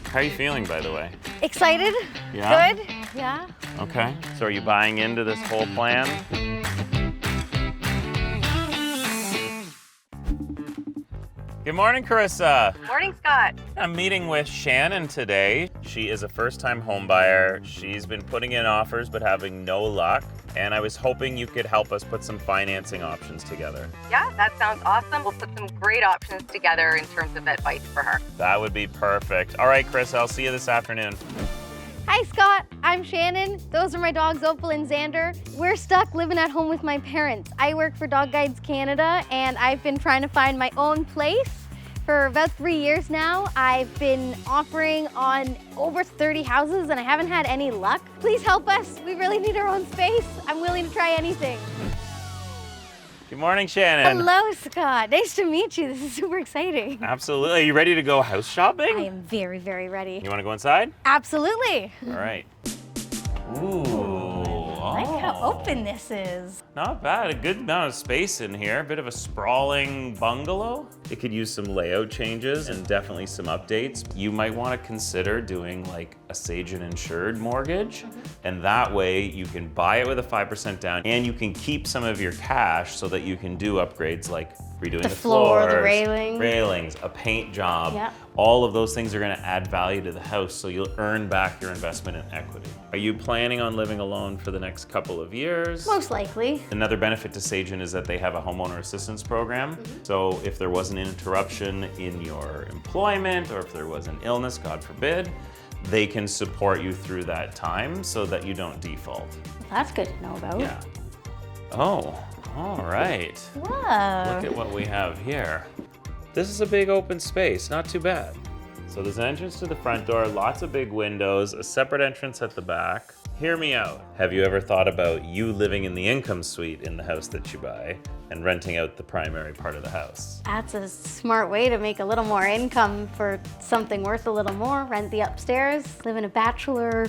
How are you feeling, by the way? Excited. Yeah? Good. Yeah. Okay. So are you buying into this whole plan? Good morning, Carissa. Morning, Scott. I'm meeting with Shannon today. She is a first-time home buyer. She's been putting in offers but having no luck. And I was hoping you could help us put some financing options together. Yeah, that sounds awesome. We'll put some great options together in terms of advice for her. That would be perfect. All right, Chris, I'll see you this afternoon. Hi, Scott. I'm Shannon. Those are my dogs, Opal and Xander. We're stuck living at home with my parents. I work for Dog Guides Canada, and I've been trying to find my own place for about 3 years now. I've been offering on over 30 houses, and I haven't had any luck. Please help us. We really need our own space. I'm willing to try anything. Good morning, Shannon. Hello, Scott. Nice to meet you. This is super exciting. Absolutely. Are you ready to go house shopping? I am very, very ready. You want to go inside? Absolutely. All right. Ooh. I like how open this is. Not bad. A good amount of space in here. A bit of a sprawling bungalow. It could use some layout changes and definitely some updates. You might want to consider doing like a Sagen insured mortgage. And that way you can buy it with a 5% down and you can keep some of your cash so that you can do upgrades like redoing the floor, floors, the railings, a paint job. Yep. All of those things are going to add value to the house, so you'll earn back your investment in equity. Are you planning on living alone for the next couple of years? Most likely. Another benefit to Sagen is that they have a homeowner assistance program. So if there was an interruption in your employment or if there was an illness, God forbid, they can support you through that time so that you don't default. That's good to know about. Yeah. Oh, all right. Whoa. Look at what we have here. This is a big open space, not too bad. So there's an entrance to the front door, lots of big windows, a separate entrance at the back. Hear me out. Have you ever thought about you living in the income suite in the house that you buy and renting out the primary part of the house? That's a smart way to make a little more income for something worth a little more. Rent the upstairs, live in a bachelor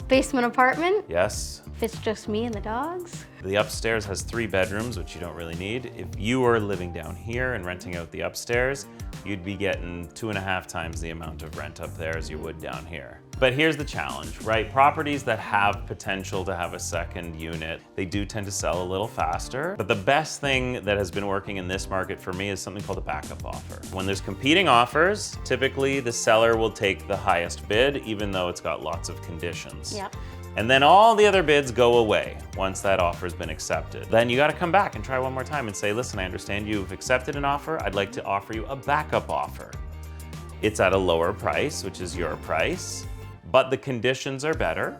basement apartment. Yes. If it's just me and the dogs. The upstairs has 3 bedrooms, which you don't really need. If you were living down here and renting out the upstairs, you'd be getting 2.5 times the amount of rent up there as you would down here. But here's the challenge, right? Properties that have potential to have a second unit, they do tend to sell a little faster. But the best thing that has been working in this market for me is something called a backup offer. When there's competing offers, typically the seller will take the highest bid, even though it's got lots of conditions. Yep. And then all the other bids go away once that offer's been accepted. Then you gotta come back and try one more time and say, listen, I understand you've accepted an offer. I'd like to offer you a backup offer. It's at a lower price, which is your price, but the conditions are better.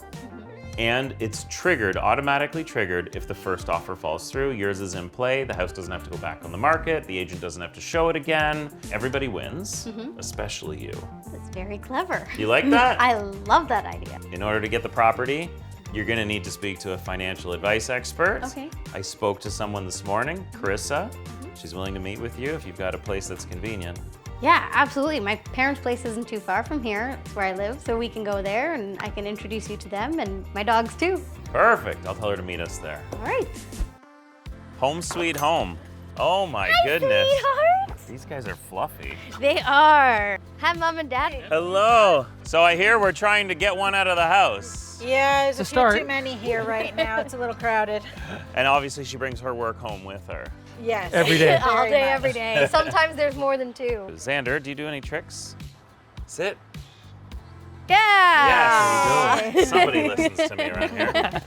And it's triggered, automatically triggered, if the first offer falls through. Yours is in play, the house doesn't have to go back on the market, the agent doesn't have to show it again. Everybody wins, especially you. That's very clever. You like that? I love that idea. In order to get the property, you're gonna need to speak to a financial advice expert. Okay. I spoke to someone this morning, Carissa. She's willing to meet with you if you've got a place that's convenient. Yeah, absolutely. My parents' place isn't too far from here. It's where I live, so we can go there and I can introduce you to them and my dogs too. Perfect, I'll tell her to meet us there. All right. Home sweet home. Oh my goodness. Sweetheart. These guys are fluffy. They are. Hi, Mom and Dad. Hello. So I hear we're trying to get one out of the house. Yeah, there's a few start. too many here right now. It's a little crowded. And obviously she brings her work home with her. Yes. Every day. All Very day, much. every day. Sometimes there's more than 2. Xander, do you do any tricks? Sit. Yeah. Yes, you do. Somebody listens to me around here.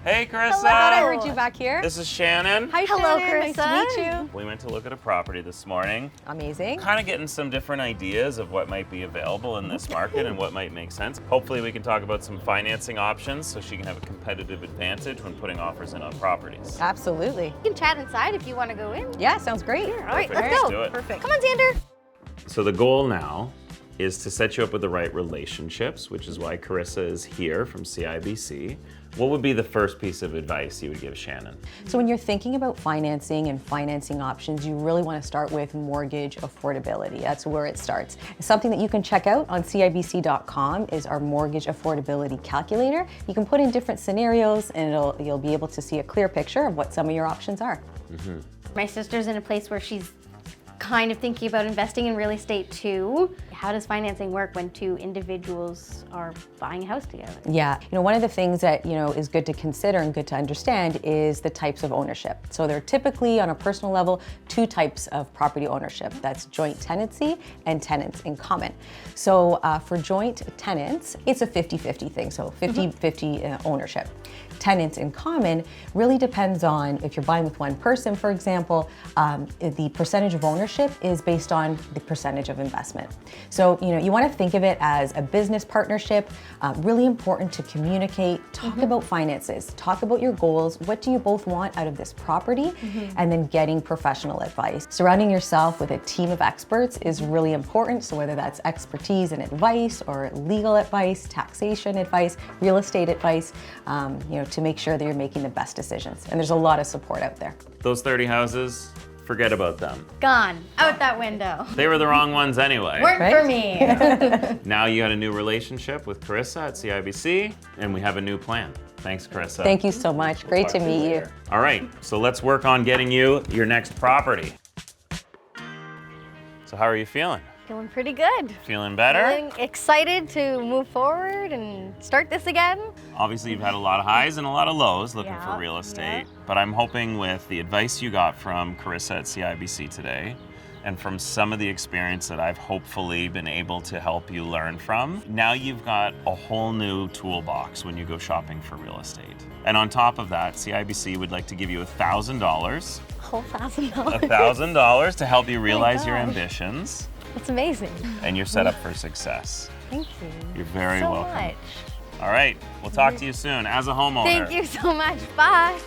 Hey, Carissa. I thought I heard you back here. This is Shannon. Hi, Hello, Shannon. Nice Carissa. to meet you. We went to look at a property this morning. Amazing. Kind of getting some different ideas of what might be available in this market and what might make sense. Hopefully we can talk about some financing options so she can have a competitive advantage when putting offers in on properties. Absolutely. You can chat inside if you want to go in. Yeah, sounds great. All right, Perfect. let's go. do it. Perfect. Come on, Xander. So the goal now is to set you up with the right relationships, which is why Carissa is here from CIBC. What would be the first piece of advice you would give Shannon? So when you're thinking about financing and financing options, you really want to start with mortgage affordability. That's where it starts. Something that you can check out on CIBC.com is our mortgage affordability calculator. You can put in different scenarios and you'll be able to see a clear picture of what some of your options are. My sister's in a place where she's kind of thinking about investing in real estate too. How does financing work when two individuals are buying a house together? Yeah, one of the things that, is good to consider and good to understand is the types of ownership. So there are typically, on a personal level, two types of property ownership. That's joint tenancy and tenants in common. So for joint tenants, it's a 50-50 thing, so 50-50 ownership. Tenants in common really depends on, if you're buying with one person, for example, the percentage of ownership is based on the percentage of investment. So, you want to think of it as a business partnership, really important to communicate, talk about finances, talk about your goals, what do you both want out of this property, and then getting professional advice. Surrounding yourself with a team of experts is really important, so whether that's expertise and advice or legal advice, taxation advice, real estate advice, to make sure that you're making the best decisions. And there's a lot of support out there. Those 30 houses, forget about them. Gone, out that window. They were the wrong ones anyway. Weren't for me. Now you got a new relationship with Carissa at CIBC, and we have a new plan. Thanks, Carissa. Thank you so much. Great to meet you. All right, so let's work on getting you your next property. So how are you feeling? Feeling pretty good. Feeling better? Feeling excited to move forward and start this again. Obviously, you've had a lot of highs and a lot of lows looking Yeah, for real estate, yeah. but I'm hoping with the advice you got from Carissa at CIBC today, and from some of the experience that I've hopefully been able to help you learn from, now you've got a whole new toolbox when you go shopping for real estate. And on top of that, CIBC would like to give you $1,000. Whole $1,000. $1,000 to help you realize your gosh. ambitions, That's amazing. and you're set up for success. Thank you. You're very so welcome. much. All right, we'll talk to you soon as a homeowner. Thank you so much. Bye.